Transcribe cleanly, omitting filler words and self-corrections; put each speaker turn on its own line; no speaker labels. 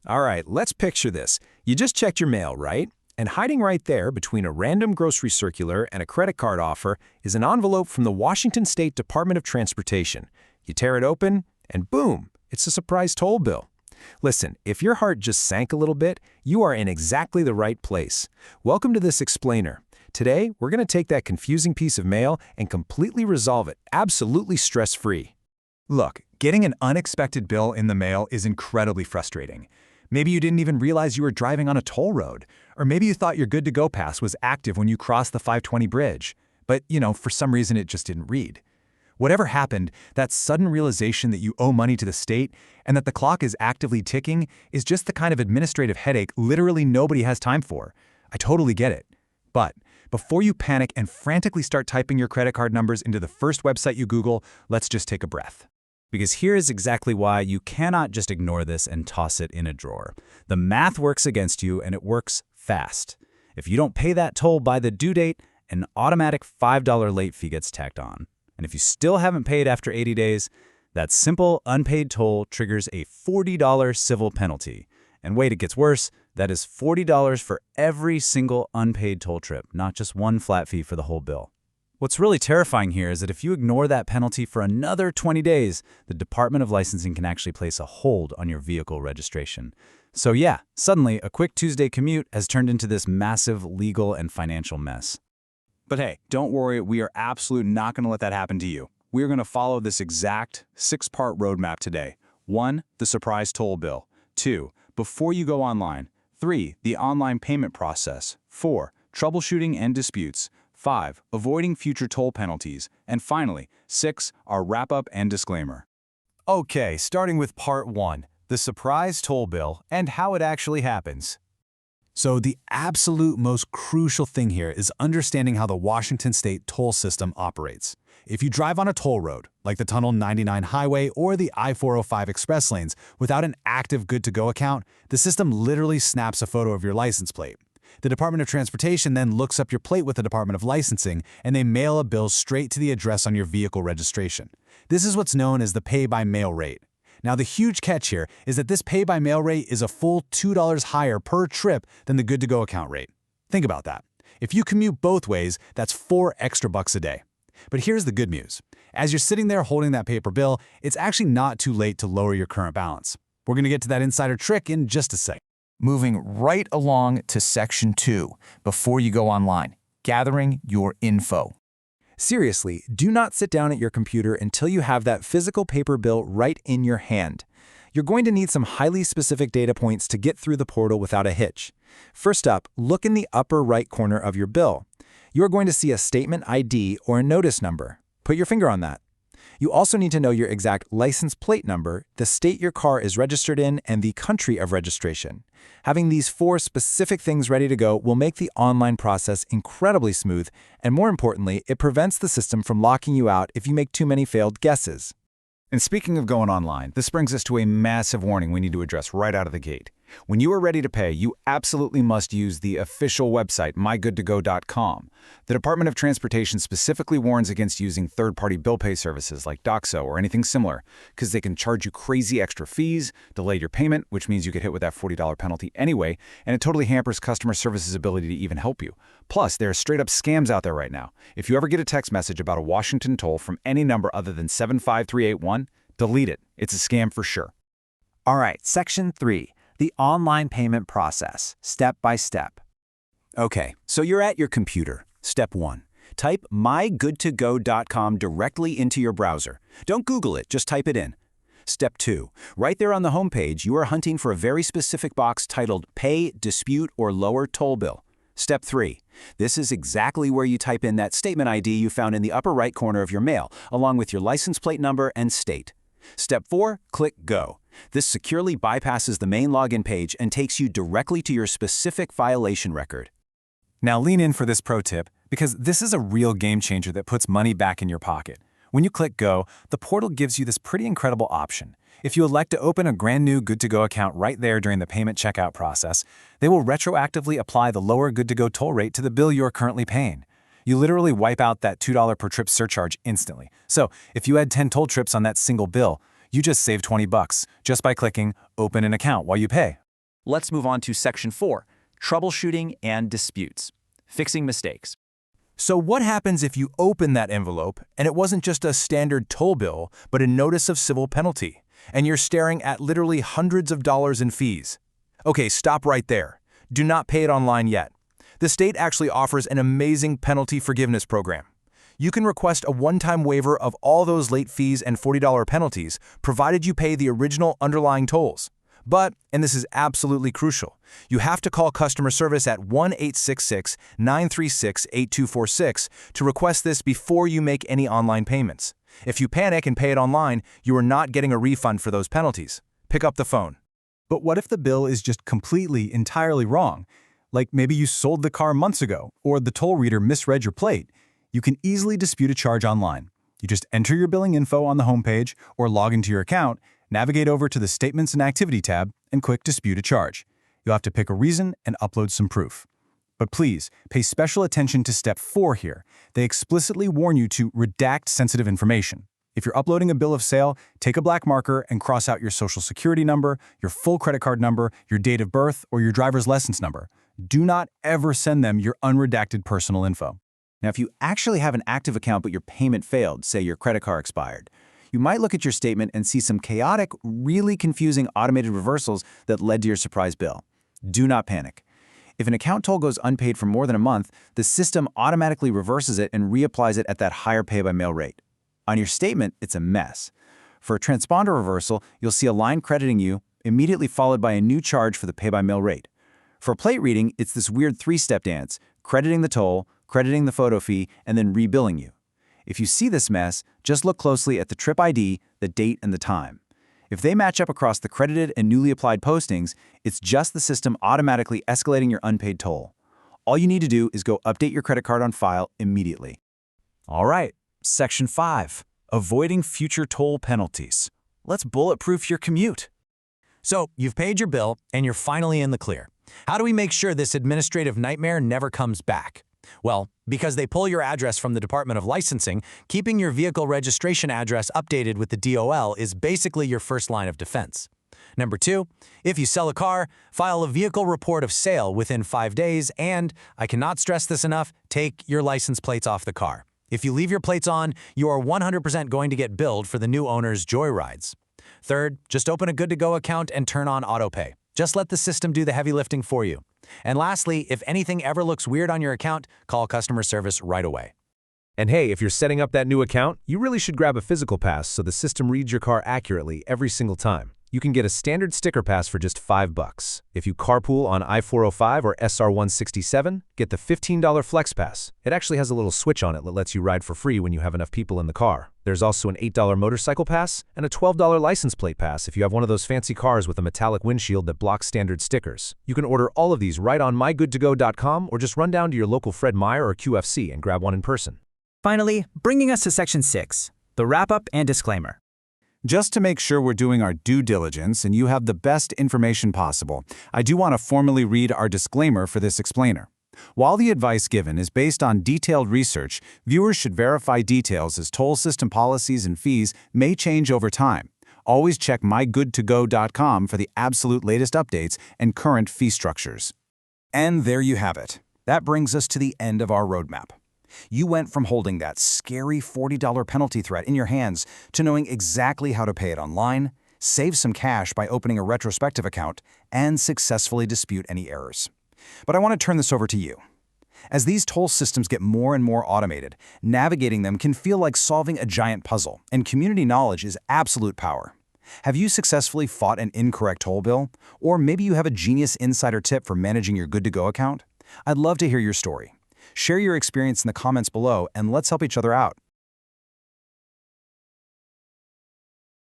All right, let's picture this. You just checked your mail, right? And hiding right there between a random grocery circular and a credit card offer is an envelope from the Washington State Department of Transportation. You tear it open, and boom, it's a surprise toll bill. Listen, if your heart just sank a little bit, you are in exactly the right place. Welcome to this explainer. Today, we're going to take that confusing piece of mail and completely resolve it, absolutely stress-free.
Look, getting an unexpected bill in the mail is incredibly frustrating. Maybe you didn't even realize you were driving on a toll road, or maybe you thought your good-to-go pass was active when you crossed the 520 bridge, but, for some reason it just didn't read. Whatever happened, that sudden realization that you owe money to the state and that the clock is actively ticking is just the kind of administrative headache literally nobody has time for. I totally get it. But before you panic and frantically start typing your credit card numbers into the first website you Google, let's just take a breath.
Because here is exactly why you cannot just ignore this and toss it in a drawer. The math works against you, and it works fast. If you don't pay that toll by the due date, an automatic $5 late fee gets tacked on. And if you still haven't paid after 80 days, that simple unpaid toll triggers a $40 civil penalty. And wait, it gets worse. That is $40 for every single unpaid toll trip, not just one flat fee for the whole bill. What's really terrifying here is that if you ignore that penalty for another 20 days, the Department of Licensing can actually place a hold on your vehicle registration. So yeah, suddenly a quick Tuesday commute has turned into this massive legal and financial mess.
But hey, don't worry, we are absolutely not going to let that happen to you. We are going to follow this exact 6-part roadmap today. 1. The surprise toll bill. 2. Before you go online. 3. The online payment process. 4. Troubleshooting and disputes. 5. Avoiding future toll penalties. And finally, 6. Our wrap-up and disclaimer.
Okay, starting with part 1, the surprise toll bill and how it actually happens.
So the absolute most crucial thing here is understanding how the Washington State toll system operates. If you drive on a toll road, like the Tunnel 99 Highway or the I-405 express lanes, without an active good-to-go account, the system literally snaps a photo of your license plate. The Department of Transportation then looks up your plate with the Department of Licensing, and they mail a bill straight to the address on your vehicle registration. This is what's known as the pay-by-mail rate. Now, the huge catch here is that this pay-by-mail rate is a full $2 higher per trip than the good-to-go account rate. Think about that. If you commute both ways, that's $4 extra a day. But here's the good news. As you're sitting there holding that paper bill, it's actually not too late to lower your current balance. We're going to get to that insider trick in just a sec.
Moving right along to section 2, before you go online, gathering your info.
Seriously, do not sit down at your computer until you have that physical paper bill right in your hand. You're going to need some highly specific data points to get through the portal without a hitch. First up, look in the upper right corner of your bill. You are going to see a statement ID or a notice number. Put your finger on that. You also need to know your exact license plate number, the state your car is registered in, and the country of registration. Having these 4 specific things ready to go will make the online process incredibly smooth, and more importantly, it prevents the system from locking you out if you make too many failed guesses.
And speaking of going online, this brings us to a massive warning we need to address right out of the gate. When you are ready to pay, you absolutely must use the official website, mygoodtogo.com. The Department of Transportation specifically warns against using third-party bill pay services like Doxo or anything similar, because they can charge you crazy extra fees, delay your payment, which means you get hit with that $40 penalty anyway, and it totally hampers customer service's ability to even help you. Plus, there are straight-up scams out there right now. If you ever get a text message about a Washington toll from any number other than 75381, delete it. It's a scam for sure.
All right, section 3. The online payment process, step by step.
Okay, so you're at your computer. Step 1. Type mygoodtogo.com directly into your browser. Don't Google it, just type it in. Step 2. Right there on the home page, you are hunting for a very specific box titled Pay, Dispute, or Lower Toll Bill. Step 3. This is exactly where you type in that statement ID you found in the upper right corner of your mail, along with your license plate number and state. Step 4. Click Go. This securely bypasses the main login page and takes you directly to your specific violation record.
Now lean in for this pro tip, because this is a real game changer that puts money back in your pocket. When you click Go, the portal gives you this pretty incredible option. If you elect to open a brand new Good2Go account right there during the payment checkout process, they will retroactively apply the lower Good2Go toll rate to the bill you're currently paying. You literally wipe out that $2 per trip surcharge instantly. So if you had 10 toll trips on that single bill, you just save $20 just by clicking Open an account while you pay.
Let's move on to Section 4, troubleshooting and disputes, fixing mistakes.
So what happens if you open that envelope and it wasn't just a standard toll bill, but a notice of civil penalty, and you're staring at literally hundreds of dollars in fees? Okay, stop right there. Do not pay it online yet. The state actually offers an amazing penalty forgiveness program. You can request a one-time waiver of all those late fees and $40 penalties, provided you pay the original underlying tolls. But, and this is absolutely crucial, you have to call customer service at 1-866-936-8246 to request this before you make any online payments. If you panic and pay it online, you are not getting a refund for those penalties. Pick up the phone.
But what if the bill is just entirely wrong? Like maybe you sold the car months ago, or the toll reader misread your plate. You can easily dispute a charge online. You just enter your billing info on the homepage or log into your account, navigate over to the Statements and Activity tab, and click Dispute a Charge. You'll have to pick a reason and upload some proof. But please, pay special attention to Step 4 here. They explicitly warn you to redact sensitive information. If you're uploading a bill of sale, take a black marker and cross out your social security number, your full credit card number, your date of birth, or your driver's license number. Do not ever send them your unredacted personal info.
Now, if you actually have an active account but your payment failed, say your credit card expired, you might look at your statement and see some chaotic, really confusing automated reversals that led to your surprise bill. Do not panic. If an account toll goes unpaid for more than a month, the system automatically reverses it and reapplies it at that higher pay-by-mail rate. On your statement, it's a mess. For a transponder reversal, you'll see a line crediting you, immediately followed by a new charge for the pay-by-mail rate. For plate reading, it's this weird three-step dance, crediting the toll, crediting the photo fee, and then rebilling you. If you see this mess, just look closely at the trip ID, the date, and the time. If they match up across the credited and newly applied postings, it's just the system automatically escalating your unpaid toll. All you need to do is go update your credit card on file immediately.
All right, Section 5, avoiding future toll penalties. Let's bulletproof your commute. So, you've paid your bill, and you're finally in the clear. How do we make sure this administrative nightmare never comes back? Well, because they pull your address from the Department of Licensing, keeping your vehicle registration address updated with the DOL is basically your first line of defense. Number 2, if you sell a car, file a vehicle report of sale within 5 days, and, I cannot stress this enough, take your license plates off the car. If you leave your plates on, you are 100% going to get billed for the new owner's joyrides. Third, just open a good-to-go account and turn on autopay. Just let the system do the heavy lifting for you. And lastly, if anything ever looks weird on your account, call customer service right away.
And hey, if you're setting up that new account, you really should grab a physical pass so the system reads your car accurately every single time. You can get a standard sticker pass for just $5. If you carpool on I-405 or SR-167, get the $15 Flex Pass. It actually has a little switch on it that lets you ride for free when you have enough people in the car. There's also an $8 motorcycle pass and a $12 license plate pass if you have one of those fancy cars with a metallic windshield that blocks standard stickers. You can order all of these right on mygoodtogo.com or just run down to your local Fred Meyer or QFC and grab one in person.
Finally, bringing us to Section 6, the wrap-up and disclaimer.
Just to make sure we're doing our due diligence and you have the best information possible, I do want to formally read our disclaimer for this explainer. While the advice given is based on detailed research, viewers should verify details as toll system policies and fees may change over time. Always check mygoodtogo.com for the absolute latest updates and current fee structures. And there you have it. That brings us to the end of our roadmap. You went from holding that scary $40 penalty threat in your hands to knowing exactly how to pay it online, save some cash by opening a retrospective account, and successfully dispute any errors. But I want to turn this over to you. As these toll systems get more and more automated, navigating them can feel like solving a giant puzzle, and community knowledge is absolute power. Have you successfully fought an incorrect toll bill? Or maybe you have a genius insider tip for managing your good-to-go account? I'd love to hear your story. Share your experience in the comments below and let's help each other out.